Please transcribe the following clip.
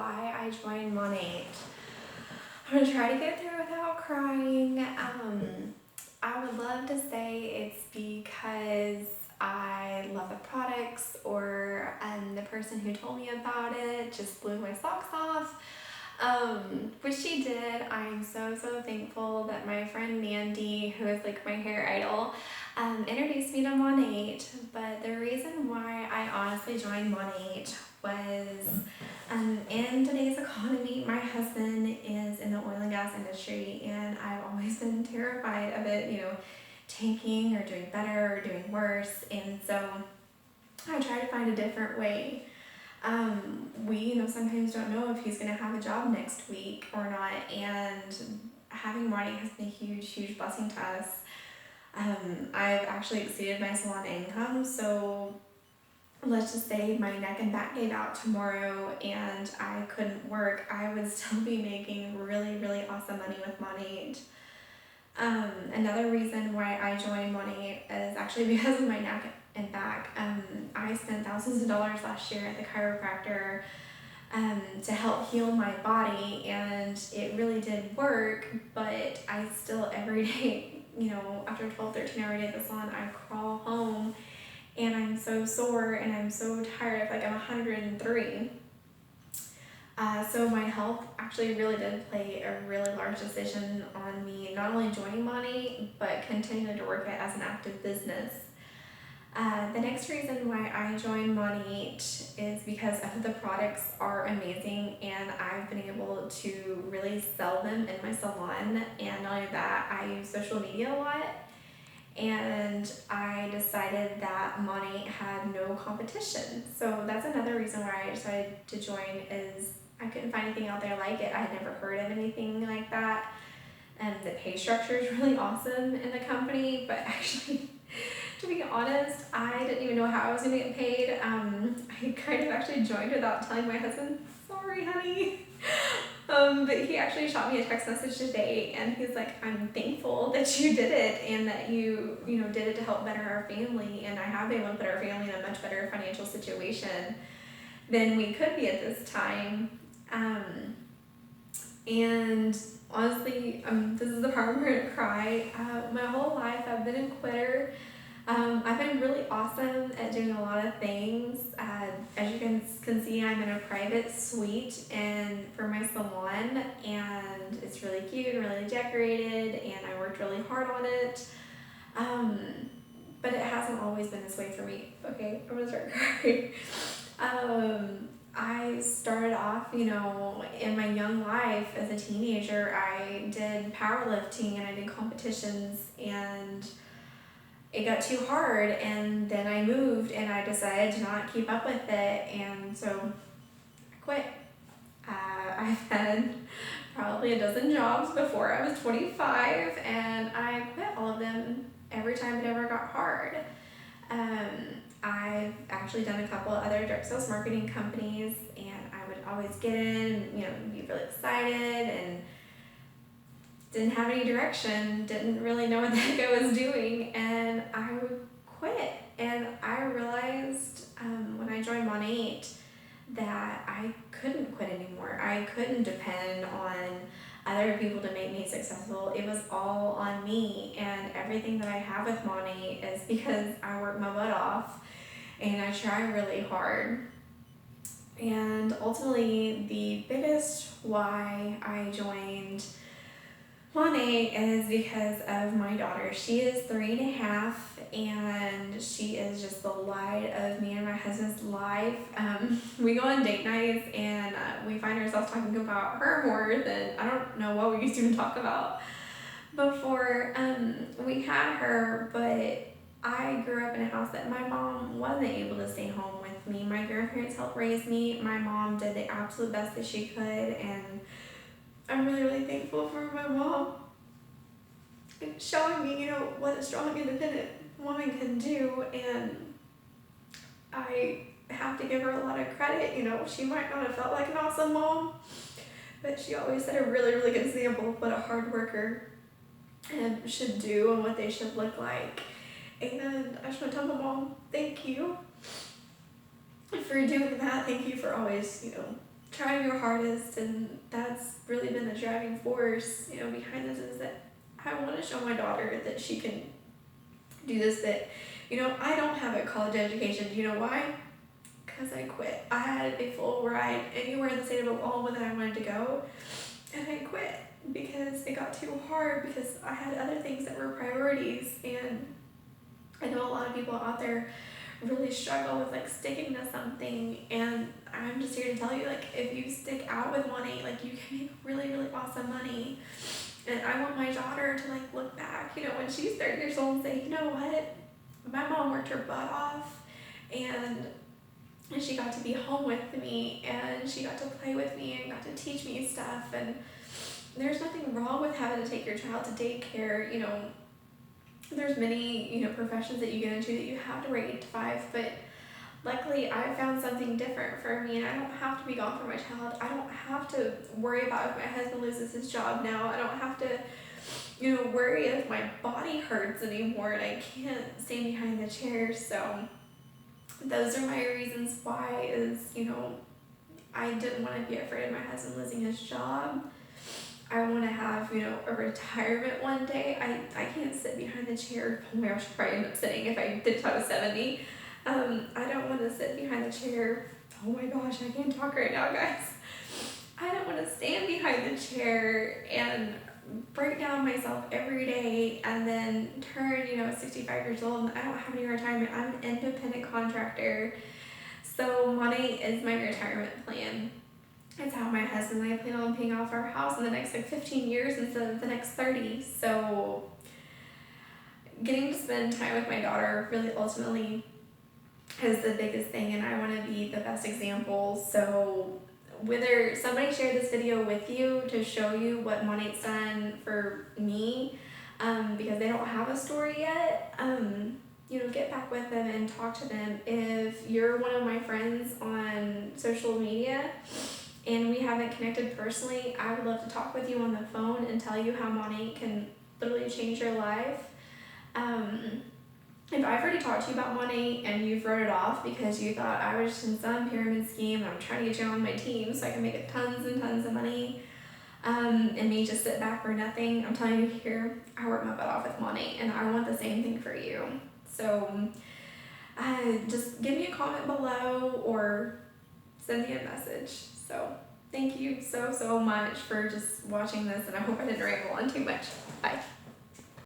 why I joined Monat. I'm gonna try to get through without crying. I would love to say it's because I love the products or the person who told me about it just blew my socks off. Which she did. I'm so thankful that my friend Mandy, who is like my hair idol, introduced me to Monat. But the reason why I honestly joined Monat was in today's economy, my husband is in the oil and gas industry, and I've always been terrified of it, tanking or doing better or doing worse. And so I try to find a different way. We, sometimes don't know if he's going to have a job next week or not, and having Monat has been a huge blessing to us. I've actually exceeded my salon income, so let's just say my neck and back gave out tomorrow and I couldn't work, I would still be making really awesome money with Monat. Another reason why I joined Monat is actually because of my neck and back. I spent thousands of dollars last year at the chiropractor to help heal my body, and it really did work, but I still every day, after a 12-13 hour day at the salon, I crawl home and I'm so sore and I'm so tired. I feel like I'm 103. So my health actually really did play a really large decision on me not only joining Monat, but continuing to work it as an active business. The next reason why I joined Monat is because the products are amazing and I've been able to really sell them in my salon. And not only that, I use social media a lot. And I decided that Monat had no competition. So that's another reason why I decided to join, is I couldn't find anything out there like it. I had never heard of anything like that. And the pay structure is really awesome in the company, but actually, to be honest, I didn't even know how I was going to get paid. I kind of actually joined without telling my husband, sorry honey. But he actually shot me a text message today, and he's like, I'm thankful that you did it and that you did it to help better our family. And I have been able to put our family in a much better financial situation than we could be at this time. And honestly, this is the part where I'm going to cry. My whole life I've been a quitter. I've been really awesome at doing a lot of things. As you can see, I'm in a private suite and for my salon, and it's really cute and really decorated, and I worked really hard on it. But it hasn't always been this way for me. Okay, I'm gonna start crying. I started off, in my young life as a teenager, I did powerlifting and I did competitions, and it got too hard, and then I moved and I decided to not keep up with it, and so I quit. I've had probably a dozen jobs before I was 25, and I quit all of them every time it ever got hard. I've actually done a couple of other direct sales marketing companies, and I would always get in, be really excited, and didn't have any direction, didn't really know what the heck I was doing, and I would quit. And I realized when I joined Monat that I couldn't quit anymore. I couldn't depend on other people to make me successful. It was all on me, and everything that I have with Monat is because I work my butt off and I try really hard. And ultimately, the biggest why I joined Monat is because of my daughter. She is 3.5, and she is just the light of me and my husband's life. We go on date nights, and we find ourselves talking about her more than, I don't know what we used to even talk about before we had her. But I grew up in a house that my mom wasn't able to stay home with me. My grandparents helped raise me. My mom did the absolute best that she could, and I'm really thankful for my mom showing me, what a strong, independent woman can do. And I have to give her a lot of credit. She might not have felt like an awesome mom, but she always set a really good example of what a hard worker should do and what they should look like. And I just want to tell my mom, thank you for doing that. Thank you for always, trying your hardest, and that's really been the driving force, behind this, is that I want to show my daughter that she can do this, that, I don't have a college education. Do you know why? Because I quit. I had a full ride anywhere in the state of Oklahoma that I wanted to go, and I quit because it got too hard, because I had other things that were priorities. And I know a lot of people out there really struggle with like sticking to something, and I'm just here to tell you, like, if you stick out with Monat, like, you can make really, really awesome money. And I want my daughter to like look back, when she's 30 years old, and say, you know what, my mom worked her butt off, and she got to be home with me, and she got to play with me, and got to teach me stuff. And there's nothing wrong with having to take your child to daycare. There's many, professions that you get into that you have to work 8 to 5, but luckily I found something different for me, and I don't have to be gone for my child. I don't have to worry about if my husband loses his job now. I don't have to, worry if my body hurts anymore and I can't stand behind the chair. So those are my reasons why, is, I didn't want to be afraid of my husband losing his job. I want to have, a retirement one day. I can't sit behind the chair. Oh my gosh, I'd probably end up sitting if I did till I was 70. I don't want to sit behind the chair. Oh my gosh, I can't talk right now, guys. I don't want to stand behind the chair and break down myself every day and then turn, 65 years old and I don't have any retirement. I'm an independent contractor. So Monat is my retirement plan. It's how my husband and I plan on paying off our house in the next 15 years instead of the next 30. So getting to spend time with my daughter really ultimately is the biggest thing, and I want to be the best example. So whether somebody shared this video with you to show you what Monat's done for me, because they don't have a story yet, get back with them and talk to them. If you're one of my friends on social media and we haven't connected personally, I would love to talk with you on the phone and tell you how Monat can literally change your life. If I've already talked to you about Monat and you've wrote it off because you thought I was just in some pyramid scheme and I'm trying to get you on my team so I can make tons and tons of money, and me just sit back for nothing, I'm telling you here, I work my butt off with Monat, and I want the same thing for you. So just give me a comment below or send me a message. So thank you so much for just watching this, and I hope I didn't ramble on too much. Bye.